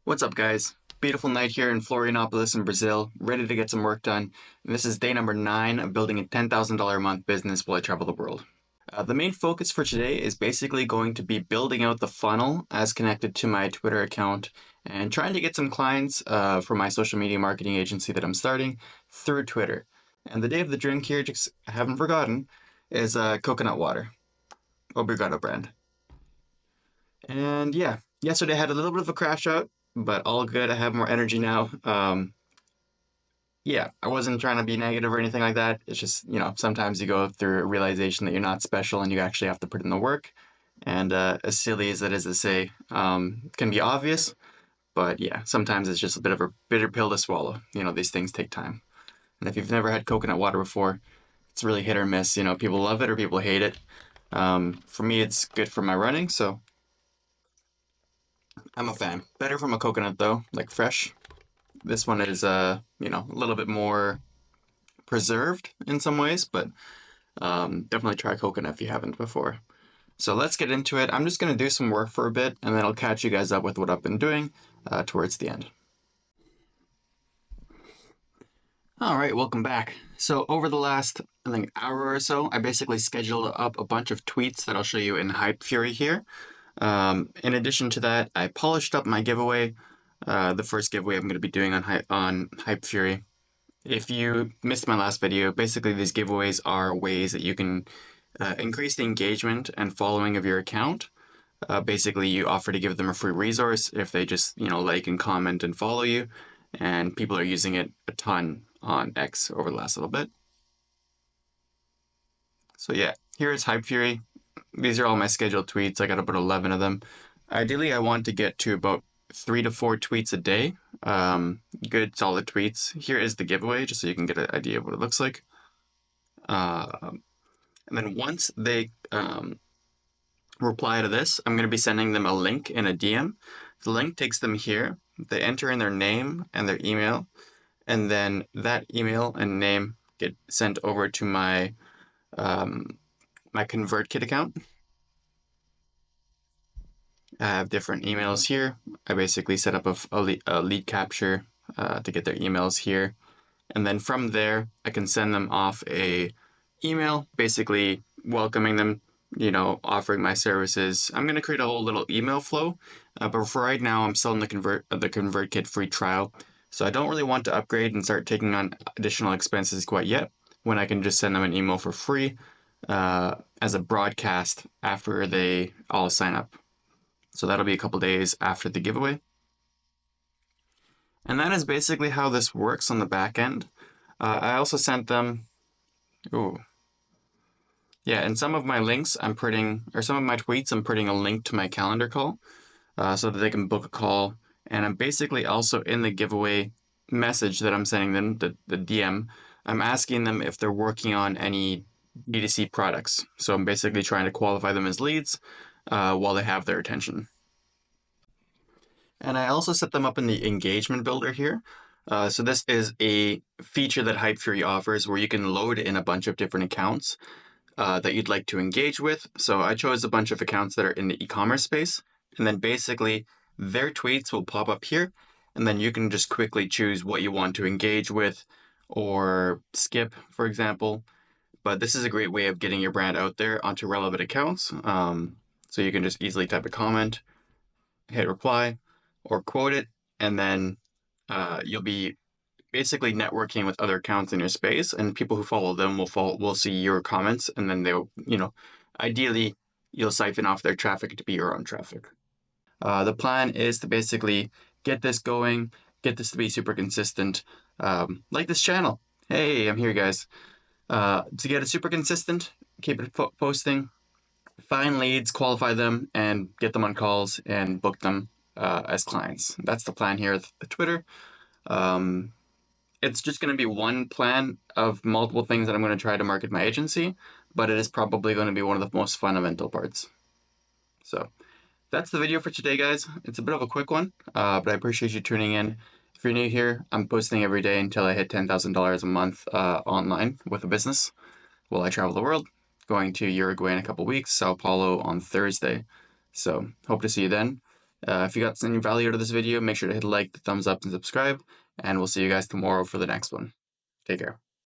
What's up, guys? Beautiful night here in Florianopolis in Brazil, ready to get some work done. And this is day number 9 of building a $10,000 a month business while I travel the world. The main focus for today is basically going to be building out the funnel as connected to my Twitter account and trying to get some clients for my social media marketing agency that I'm starting through Twitter. And the day of the drink here, just haven't forgotten, is coconut water, Obrigado brand. And yeah, yesterday I had a little bit of a crash out, but all good. I have more energy now. Yeah, I wasn't trying to be negative or anything like that. It's just, sometimes you go through a realization that you're not special and you actually have to put in the work. And as silly as it is to say, can be obvious. But yeah, sometimes it's just a bit of a bitter pill to swallow. These things take time. And if you've never had coconut water before, it's really hit or miss. People love it or people hate it. For me, it's good for my running, so I'm a fan. Better from a coconut though, like fresh. This one is a little bit more preserved in some ways, but definitely try coconut if you haven't before. So let's get into it. I'm just going to do some work for a bit, and then I'll catch you guys up with what I've been doing towards the end. All right, welcome back. So over the last, I think, hour or so, I basically scheduled up a bunch of tweets that I'll show you in Hypefury here. In addition to that, I polished up my giveaway, the first giveaway I'm going to be doing on Hypefury. If you missed my last video, basically these giveaways are ways that you can increase the engagement and following of your account. Basically, you offer to give them a free resource if they just, like and comment and follow you. And people are using it a ton on X over the last little bit. So yeah, here's Hypefury. These are all my scheduled tweets. I got about 11 of them. Ideally, I want to get to about 3 to 4 tweets a day. Good, solid tweets. Here is the giveaway, just so you can get an idea of what it looks like. And then once they reply to this, I'm going to be sending them a link in a DM. The link takes them here. They enter in their name and their email, and then that email and name get sent over to my my ConvertKit account. I have different emails here. I basically set up a lead capture to get their emails here. And then from there, I can send them off a email, basically welcoming them, offering my services. I'm going to create a whole little email flow. But for right now, I'm still in the ConvertKit free trial. So I don't really want to upgrade and start taking on additional expenses quite yet, when I can just send them an email for free as a broadcast after they all sign up. So that'll be a couple days after the giveaway. And that is basically how this works on the back end. I also sent them, in some of my links, some of my tweets, I'm putting a link to my calendar call so that they can book a call. And I'm basically also in the giveaway message that I'm sending them, the DM, I'm asking them if they're working on any B2C products. So I'm basically trying to qualify them as leads while they have their attention. And I also set them up in the engagement builder here. So this is a feature that Hypefury offers where you can load in a bunch of different accounts that you'd like to engage with. So I chose a bunch of accounts that are in the e-commerce space, and then basically their tweets will pop up here, and then you can just quickly choose what you want to engage with or skip, for example. But this is a great way of getting your brand out there onto relevant accounts. So you can just easily type a comment, hit reply, or quote it, and then you'll be basically networking with other accounts in your space, and people who follow them will see your comments, and then they'll, ideally you'll siphon off their traffic to be your own traffic. The plan is to basically get this going, get this to be super consistent, like this channel. Hey, I'm here, guys. To get it super consistent, keep it posting, find leads, qualify them, and get them on calls and book them as clients. That's the plan here with Twitter. It's just going to be one plan of multiple things that I'm going to try to market my agency, but it is probably going to be one of the most fundamental parts. So that's the video for today, guys. It's a bit of a quick one, but I appreciate you tuning in. If you're new here, I'm posting every day until I hit $10,000 a month online with a business while I travel the world, going to Uruguay in a couple weeks, Sao Paulo on Thursday. So hope to see you then. If you got any value out of this video, make sure to hit like, the thumbs up, and subscribe, and we'll see you guys tomorrow for the next one. Take care.